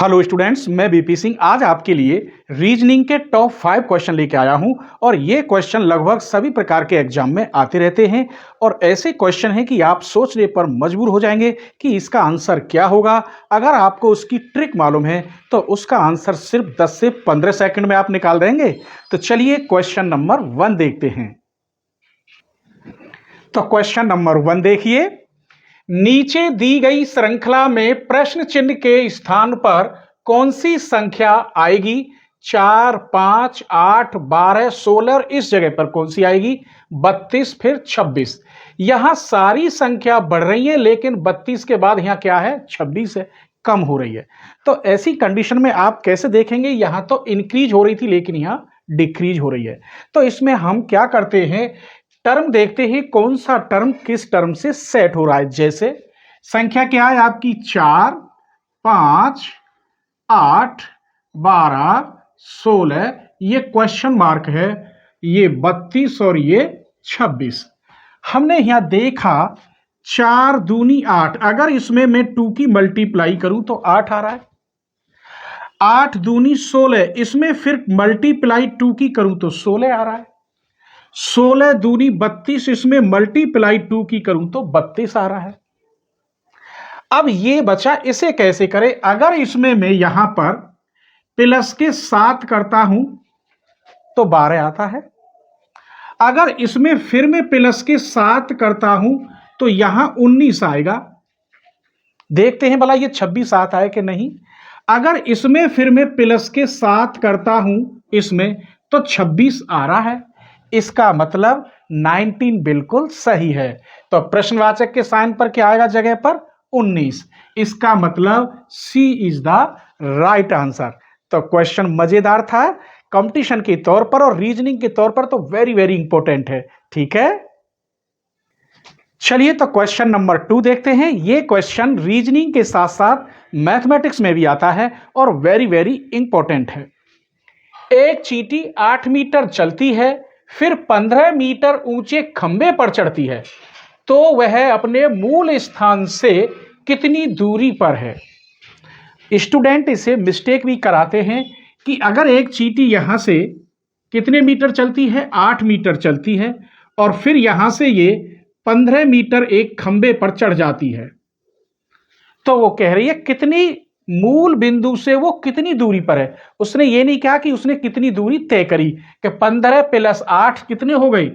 Hello students, मैं BP Singh आज आपके लिए रीजनिंग के टॉप 5 क्वेश्चन लेके आया हूं और ये क्वेश्चन लगभग सभी प्रकार के एग्जाम में आते रहते हैं और ऐसे क्वेश्चन हैं कि आप सोचने पर मजबूर हो जाएंगे कि इसका आंसर क्या होगा। अगर आपको उसकी ट्रिक मालूम है तो उसका आंसर सिर्फ 10 से 15 सेकंड में आप निकाल देंगे। तो चलिए क्वेश्चन नंबर 1 देखते हैं। तो क्वेश्चन नंबर 1 देखिए, नीचे दी गई श्रृंखला में प्रश्न चिन्ह के स्थान पर कौन सी संख्या आएगी? 4, 5, 8, 12, 16। इस जगह पर कौन सी आएगी? 32 फिर 26। यहां सारी संख्या बढ़ रही है लेकिन 32 के बाद यहां क्या है? 26 है, कम हो रही है। तो ऐसी कंडीशन में आप कैसे देखेंगे? यहां तो इंक्रीज हो रही थी लेकिन यहां डिक्रीज हो रही है। तो इसमें हम क्या करते हैं, टर्म देखते हैं कौन सा टर्म किस टर्म से सेट हो रहा है। जैसे संख्या क्या है आपकी? 4, 5, 8, 12, 16। ये क्वेश्चन मार्क है, ये 32 और ये 26। हमने यहां देखा 4 दूनी 8, अगर इसमें मैं 2 की मल्टीप्लाई करूं तो 8 आ रहा है। 8 दूनी 16, इसमें फिर मल्टीप्लाई 2 की करूं तो 16 आ रहा है। 16 दूनी 32, इसमें मल्टीप्लाई 2 की करूं तो 32 आ रहा है। अब ये बचा, इसे कैसे करें? अगर इसमें मैं यहां पर प्लस के 7 करता हूं तो 12 आता है। अगर इसमें फिर मैं प्लस के 7 करता हूं तो यहां 19 आएगा। देखते हैं भला ये 26 आता है कि नहीं। अगर इसमें फिर मैं प्लस के 7 करता हूं इसमें तो 26 आ रहा है। इसका मतलब 19 बिल्कुल सही है। तो प्रश्नवाचक के साइन पर क्या आएगा जगह पर? 19। इसका मतलब C is the right answer. तो क्वेश्चन मजेदार था, कंपटीशन के तौर पर और रीजनिंग के तौर पर तो वेरी वेरी इंपॉर्टेंट है। ठीक है, चलिए तो क्वेश्चन नंबर 2 देखते हैं। ये क्वेश्चन रीजनिंग के साथ साथ मैथमेटिक्स में भी आता है और वेरी वेरी इंपॉर्टेंट है। एक चींटी 8 मीटर चलती है, फिर 15 मीटर ऊंचे खंबे पर चढ़ती है, तो वह अपने मूल स्थान से कितनी दूरी पर है? स्टूडेंट इसे मिस्टेक भी कराते हैं कि अगर एक चींटी यहां से कितने मीटर चलती है? 8 मीटर चलती है और फिर यहां से ये 15 मीटर एक खंबे पर चढ़ जाती है, तो वो कह रही है कितनी मूल बिंदु से वो कितनी दूरी पर है। उसने ये नहीं कहा कि उसने कितनी दूरी तय करी कि 15 + 8 कितने हो गए?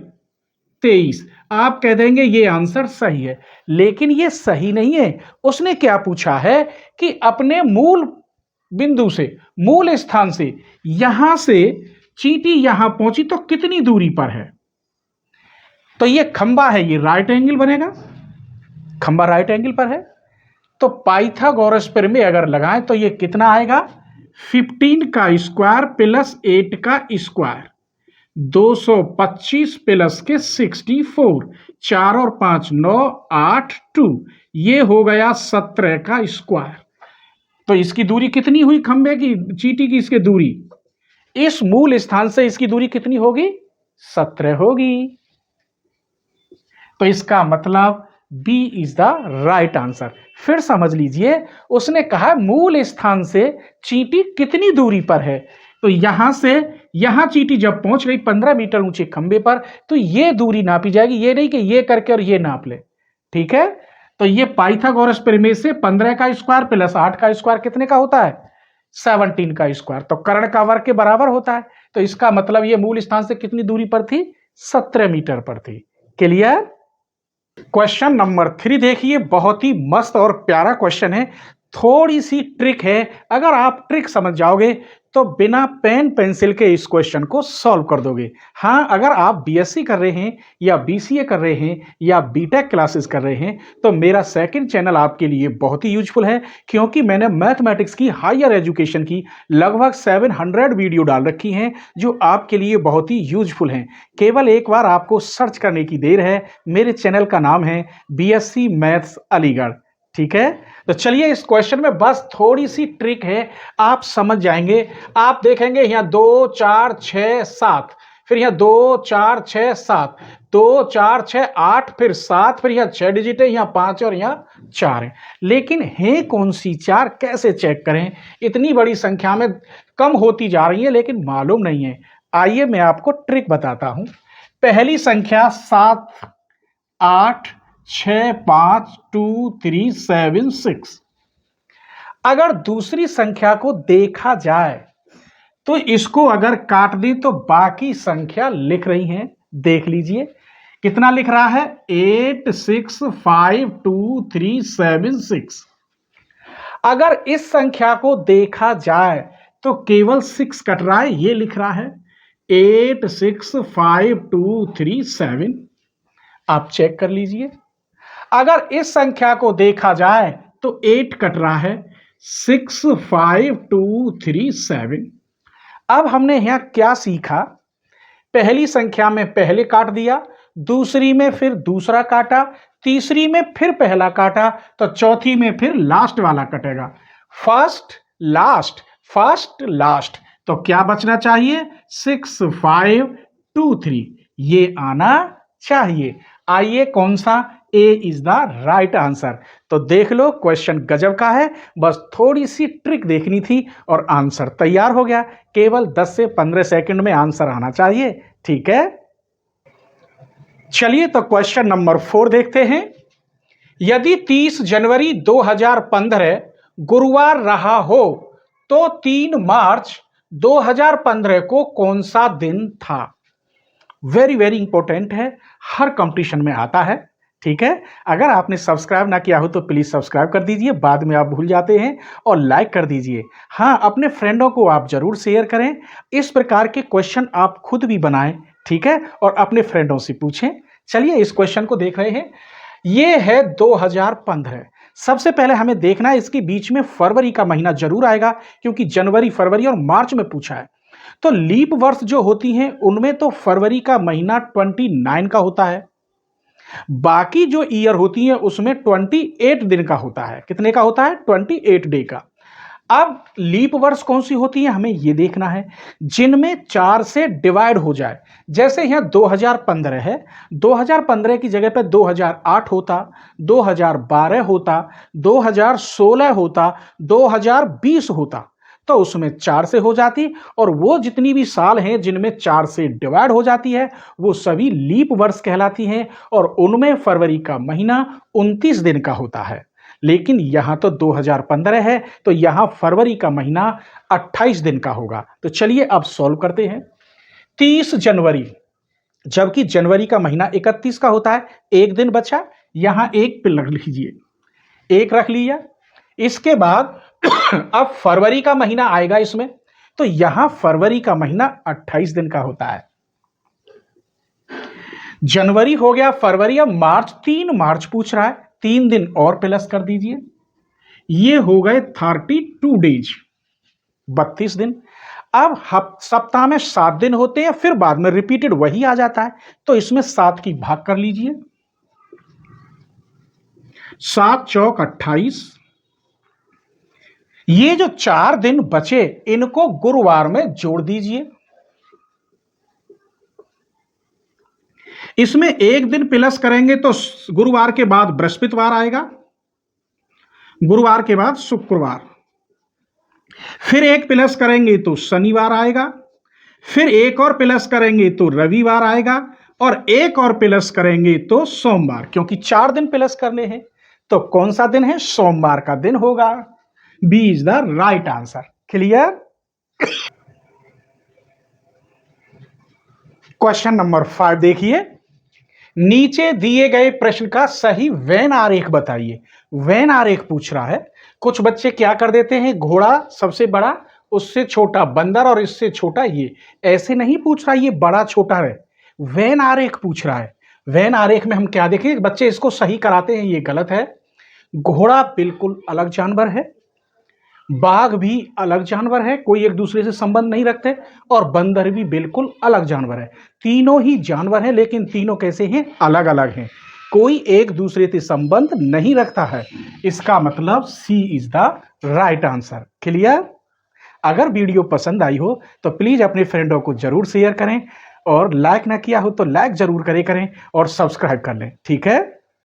23। आप कह देंगे ये आंसर सही है, लेकिन ये सही नहीं है। उसने क्या पूछा है कि अपने मूल बिंदु से, मूल स्थान से, यहां से चींटी यहां पहुंची तो कितनी दूरी पर है। तो ये खंबा है, ये राइट एंगल बनेगा, खंबा राइट एंगल पर है। तो पाइथागोरस प्रमेय अगर लगाएं तो ये कितना आएगा? 15 का स्क्वायर प्लस 8 का स्क्वायर, 225 प्लस के 64, 4 और 5 9, 8 2, ये हो गया 17 का स्क्वायर। तो इसकी दूरी कितनी हुई खंबे की, चींटी की इसकी दूरी? इस मूल स्थान से इसकी दूरी कितनी होगी? 17 होगी। तो इसका मतलब B is the right answer. फिर समझ लीजिए, उसने कहा मूल स्थान से चींटी कितनी दूरी पर है। तो यहां से यहां चींटी जब पहुंच गई 15 मीटर ऊंचे खंबे पर, तो ये दूरी नापी जाएगी, ये नहीं कि ये करके और ये नाप ले। ठीक है, तो ये पाइथागोरस प्रमेय से 15 का स्क्वायर प्लस 8 का स्क्वायर कितने का होता है? 17 का स्क्वायर। तो कर्ण का वर्ग के बराबर होता है। तो इसका मतलब ये मूल स्थान से कितनी दूरी पर थी? 17 मीटर पर थी। क्लियर? क्वेश्चन नंबर 3 देखिए, बहुत ही मस्त और प्यारा क्वेश्चन है। थोड़ी सी ट्रिक है, अगर आप ट्रिक समझ जाओगे तो बिना पेन पेंसिल के इस क्वेश्चन को सॉल्व कर दोगे। हां, अगर आप बीएससी कर रहे हैं या बीसीए कर रहे हैं या बीटेक क्लासेस कर रहे हैं तो मेरा सेकंड चैनल आपके लिए बहुत ही यूजफुल है, क्योंकि मैंने मैथमेटिक्स की हायर एजुकेशन की लगभग 700 वीडियो डाल रखी हैं जो आपके लिए बहुत ही यूजफुल हैं। केवल एक बार आपको सर्च करने की देर है। मेरे चैनल का नाम है बीएससी मैथ्स अलीगढ़। ठीक है, तो चलिए इस क्वेश्चन में बस थोड़ी सी ट्रिक है, आप समझ जाएंगे। आप देखेंगे यहां 2 4 6 7, फिर यहाँ 2 4 6 7, 2 4 6 8, फिर 7, फिर यहाँ 6 डिजिट है, यहाँ 5 और यहाँ 4 है। लेकिन है कौन सी 4, कैसे चेक करें? इतनी बड़ी संख्या में कम होती जा रही है लेकिन मालूम नहीं है। आइए मैं आपको ट्रिक बताता हूं। पहली संख्या 7 8 6 5 2 3 7 6। अगर दूसरी संख्या को देखा जाए तो इसको अगर काट दें तो बाकी संख्या लिख रही हैं। देख लीजिए कितना लिख रहा है, 8 6 5 2 3 7 6। अगर इस संख्या को देखा जाए तो केवल 6 कट रहा है, ये लिख रहा है 8 6 5 2 3 7। आप चेक कर लीजिए। अगर इस संख्या को देखा जाए तो 8 कट रहा है, 6 5 2 3 7। अब हमने यहां क्या सीखा? पहली संख्या में पहले काट दिया, दूसरी में फिर दूसरा काटा, तीसरी में फिर पहला काटा, तो चौथी में फिर लास्ट वाला कटेगा। फर्स्ट लास्ट, फर्स्ट लास्ट, तो क्या बचना चाहिए? 6 5 2 3, ये आना चाहिए। आइए कौन सा? ए इज द राइट आंसर। तो देख लो क्वेश्चन गजब का है, बस थोड़ी सी ट्रिक देखनी थी और आंसर तैयार हो गया। केवल 10 से 15 सेकंड में आंसर आना चाहिए, ठीक है। चलिए तो क्वेश्चन नंबर 4 देखते हैं। यदि 30 जनवरी 2015 गुरुवार रहा हो तो 3 मार्च 2015 को कौन सा दिन था? वेरी वेरी इंपॉर्टेंट है, हर कंपटीशन में आता है, ठीक है। अगर आपने सब्सक्राइब ना किया हो तो प्लीज सब्सक्राइब कर दीजिए, बाद में आप भूल जाते हैं, और लाइक कर दीजिए। हाँ, अपने फ्रेंडों को आप जरूर शेयर करें। इस प्रकार के क्वेश्चन आप खुद भी बनाएं, ठीक है, और अपने फ्रेंडों से पूछें। चलिए इस क्वेश्चन को देख रहे हैं। ये है 2015। सबसे पहले हमें देखना है, इसके बीच में फरवरी का महीना जरूर आएगा, क्योंकि जनवरी, फरवरी और मार्च में पूछा है। तो लीप वर्ष जो होती हैं उनमें तो फरवरी का महीना 29 का होता है, बाकी जो ईयर होती है उसमें 28 दिन का होता है। कितने का होता है? 28 डे का। अब लीप वर्ष कौन सी होती है हमें यह देखना है, जिनमें 4 से डिवाइड हो जाए। जैसे यहां 2015 है, 2015 की जगह पे 2008 होता, 2012 होता, 2016 होता, 2020 होता, तो उसमें 4 से हो जाती, और वो जितनी भी साल हैं जिनमें 4 से डिवाइड हो जाती है वो सभी लीप वर्ष कहलाती हैं, और उनमें फरवरी का महीना 29 दिन का होता है। लेकिन यहां तो 2015 है तो यहां फरवरी का महीना 28 दिन का होगा। तो चलिए अब सॉल्व करते हैं। 30 जनवरी, जबकि जनवरी का महीना 31 का होता है, एक दिन बचा, यहां एक पे रख लीजिए, एक रख लिया। इसके बाद अब फरवरी का महीना आएगा इसमें, तो यहां फरवरी का महीना 28 दिन का होता है। जनवरी हो गया, फरवरी, अब मार्च, 3 मार्च पूछ रहा है, 3 दिन और प्लस कर दीजिए, ये हो गए 32 डेज, 32 दिन। अब सप्ताह में 7 दिन होते हैं, फिर बाद में रिपीटेड वही आ जाता है, तो इसमें 7 की भाग कर लीजिए, 7 चौक 28। ये जो 4 दिन बचे इनको गुरुवार में जोड़ दीजिए। इसमें एक दिन प्लस करेंगे तो गुरुवार के बाद बृहस्पतिवार आएगा, गुरुवार के बाद शुक्रवार, फिर एक प्लस करेंगे तो शनिवार आएगा, फिर एक और प्लस करेंगे तो रविवार आएगा, और एक और प्लस करेंगे तो सोमवार। क्योंकि 4 दिन प्लस करने हैं तो कौन सा दिन है? सोमवार का दिन होगा। B is the right answer. Clear? Question number 5 देखिए। नीचे दिए गए प्रश्न का सही वेन आरेख बताइए। वेन आरेख पूछ रहा है। कुछ बच्चे क्या कर देते हैं, घोड़ा सबसे बड़ा, उससे छोटा बंदर, और इससे छोटा ये, ऐसे नहीं पूछ रहा ये बड़ा छोटा है, वेन आरेख पूछ रहा है। वेन आरेख में हम क्या देखें, बच्चे इसको सही कराते हैं, ये गलत है। घोड़ा बिल्कुल अलग जानवर है, बाघ भी अलग जानवर है, कोई एक दूसरे से संबंध नहीं रखते, और बंदर भी बिल्कुल अलग जानवर है। तीनों ही जानवर हैं, लेकिन तीनों कैसे हैं? अलग अलग हैं, कोई एक दूसरे से संबंध नहीं रखता है। इसका मतलब C is the right answer. Clear? अगर वीडियो पसंद आई हो तो प्लीज अपने फ्रेंडों को जरूर शेयर करें, और लाइक ना किया हो तो लाइक जरूर करें और सब्सक्राइब कर लें। ठीक है।